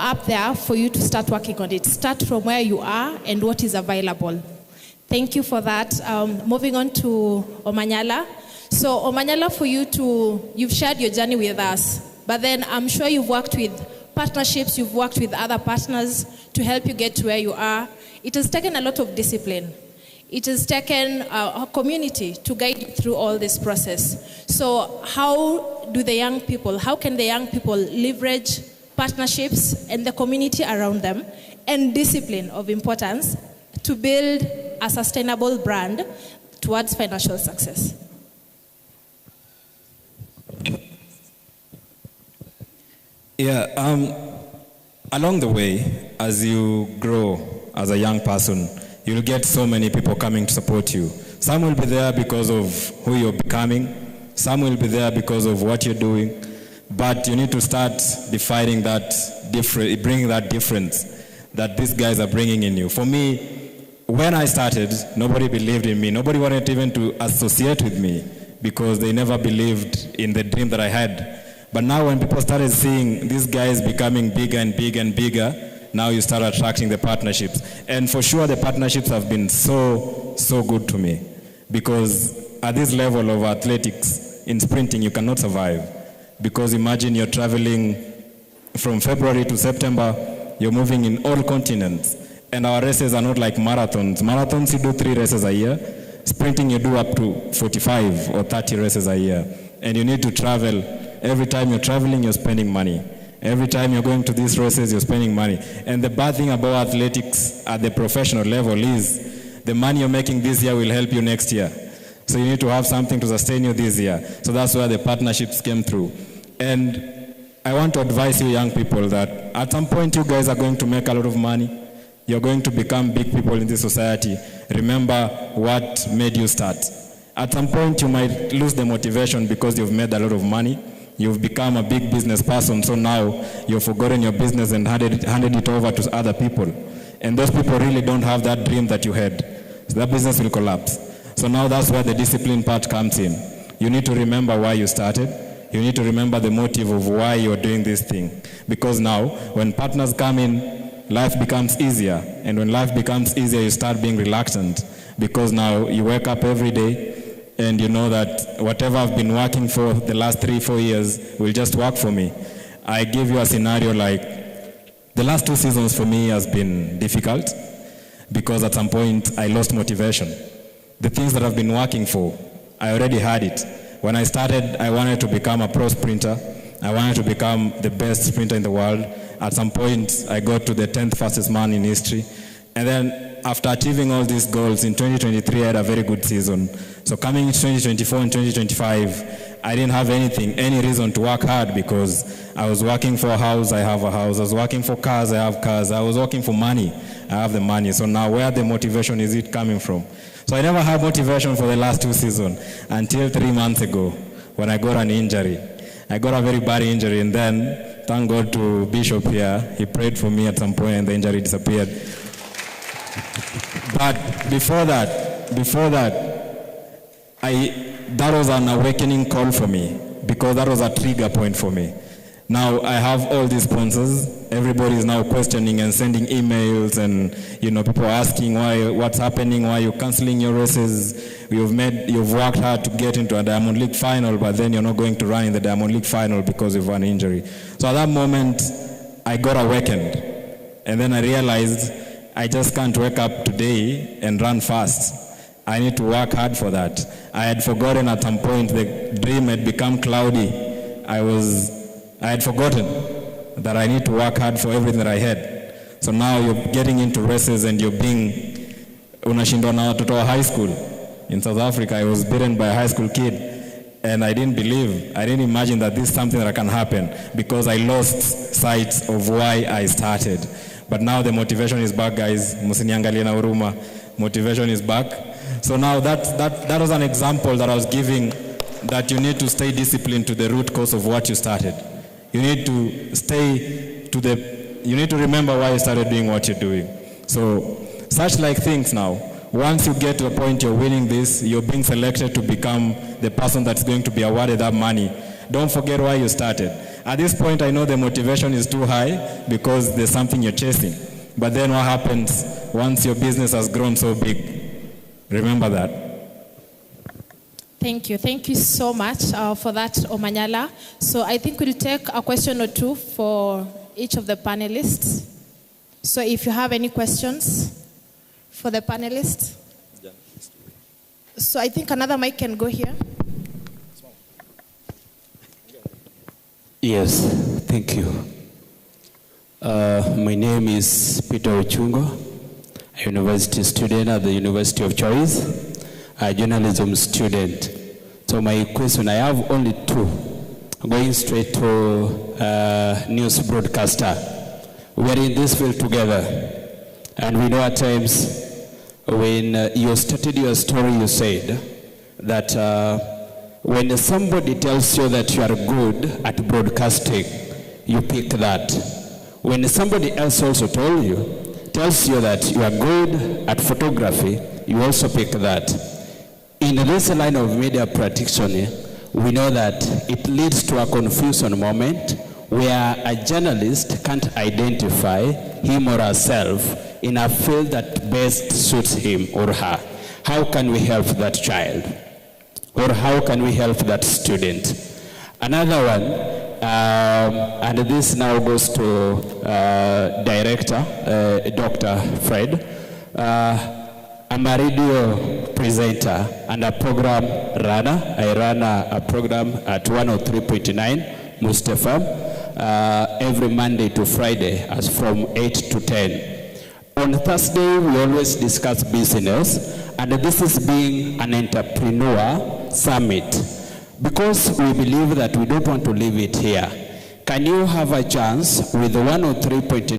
up there for you to start working on it. Start from where you are and what is available. Thank you for that. Moving on to Omanyala. So Omanyala, you've shared your journey with us, but then I'm sure you've worked with partnerships, you've worked with other partners to help you get to where you are. It has taken a lot of discipline. It has taken a community to guide you through all this process. So how can the young people leverage partnerships and the community around them and discipline of importance to build a sustainable brand towards financial success? Yeah, along the way, as you grow as a young person, you'll get so many people coming to support you. Some will be there because of who you're becoming. Some will be there because of what you're doing. But you need to start defining that bringing that difference that these guys are bringing in you. For me, when I started, nobody believed in me. Nobody wanted even to associate with me because they never believed in the dream that I had. But now when people started seeing these guys becoming bigger and bigger and bigger, now you start attracting the partnerships. And for sure, the partnerships have been so good to me. Because at this level of athletics, in sprinting, you cannot survive. Because imagine you're traveling from February to September, you're moving in all continents. And our races are not like marathons. Marathons, you do 3 races a year. Sprinting, you do up to 45 or 30 races a year. And you need to travel. Every time you're traveling, you're spending money. Every time you're going to these races, you're spending money. And the bad thing about athletics at the professional level is the money you're making this year will help you next year. So you need to have something to sustain you this year. So that's where the partnerships came through. And I want to advise you young people that at some point you guys are going to make a lot of money. You're going to become big people in this society. Remember what made you start. At some point you might lose the motivation because you've made a lot of money. You've become a big business person, so now you've forgotten your business and handed it over to other people. And those people really don't have that dream that you had. So that business will collapse. So now that's where the discipline part comes in. You need to remember why you started. You need to remember the motive of why you're doing this thing. Because now, when partners come in, life becomes easier. And when life becomes easier, you start being reluctant. Because now you wake up every day, and you know that whatever I've been working for the last 3-4 years will just work for me. I give you a scenario like the last 2 seasons for me has been difficult because at some point I lost motivation. The things that I've been working for, I already had it. When I started, I wanted to become a pro sprinter. I wanted to become the best sprinter in the world. At some point, I got to the 10th fastest man in history. And then after achieving all these goals, in 2023, I had a very good season. So coming into 2024 and 2025, I didn't have any reason to work hard because I was working for a house, I have a house. I was working for cars, I have cars. I was working for money, I have the money. So now where the motivation is it coming from? So I never had motivation for the last 2 seasons until 3 months ago when I got an injury. I got a very bad injury, and then thank God to Bishop here. He prayed for me at some point and the injury disappeared. But before that, that was an awakening call for me because that was a trigger point for me. Now I have all these sponsors. Everybody is now questioning and sending emails, and people are asking what's happening, why you're canceling your races. You've worked hard to get into a Diamond League final, but then you're not going to run in the Diamond League final because of an injury. So at that moment, I got awakened, and then I realized I just can't wake up today and run fast. I need to work hard for that. I had forgotten at some point the dream had become cloudy. I had forgotten that I need to work hard for everything that I had. So now you're getting into races and you're being unashindwa na watoto wa high school. In South Africa, I was beaten by a high school kid, and I didn't imagine that this is something that can happen because I lost sight of why I started. But now the motivation is back, guys. Musiniangalie na huruma. Motivation is back. So now that was an example that I was giving, that you need to stay disciplined to the root cause of what you started. You need to you need to remember why you started doing what you're doing. So such like things now, once you get to a point you're winning this, you're being selected to become the person that's going to be awarded that money. Don't forget why you started. At this point, I know the motivation is too high because there's something you're chasing. But then what happens once your business has grown so big? Remember that. Thank you. Thank you so much for that, Omanyala. So I think we'll take a question or two for each of the panelists. So if you have any questions for the panelists. So I think another mic can go here. Yes, thank you. My name is Peter Ochungo, a university student at the University of Choice, a journalism student. So my question, I have only two. Going straight to news broadcaster. We are in this field together, and we know at times when you started your story, you said that when somebody tells you that you are good at broadcasting, you pick that. When somebody else also tells you that you are good at photography, you also pick that. In this line of media practitioner, we know that it leads to a confusion moment where a journalist can't identify him or herself in a field that best suits him or her. How can we help that child? Or how can we help that student? Another one, and this now goes to director, Dr. Fred. I'm a radio presenter and a program runner. I run a program at 103.9 Mustafa every Monday to Friday as from 8 to 10. On Thursday, we always discuss business, and this is being an entrepreneur summit. Because we believe that we don't want to leave it here. Can you have a chance with 103.9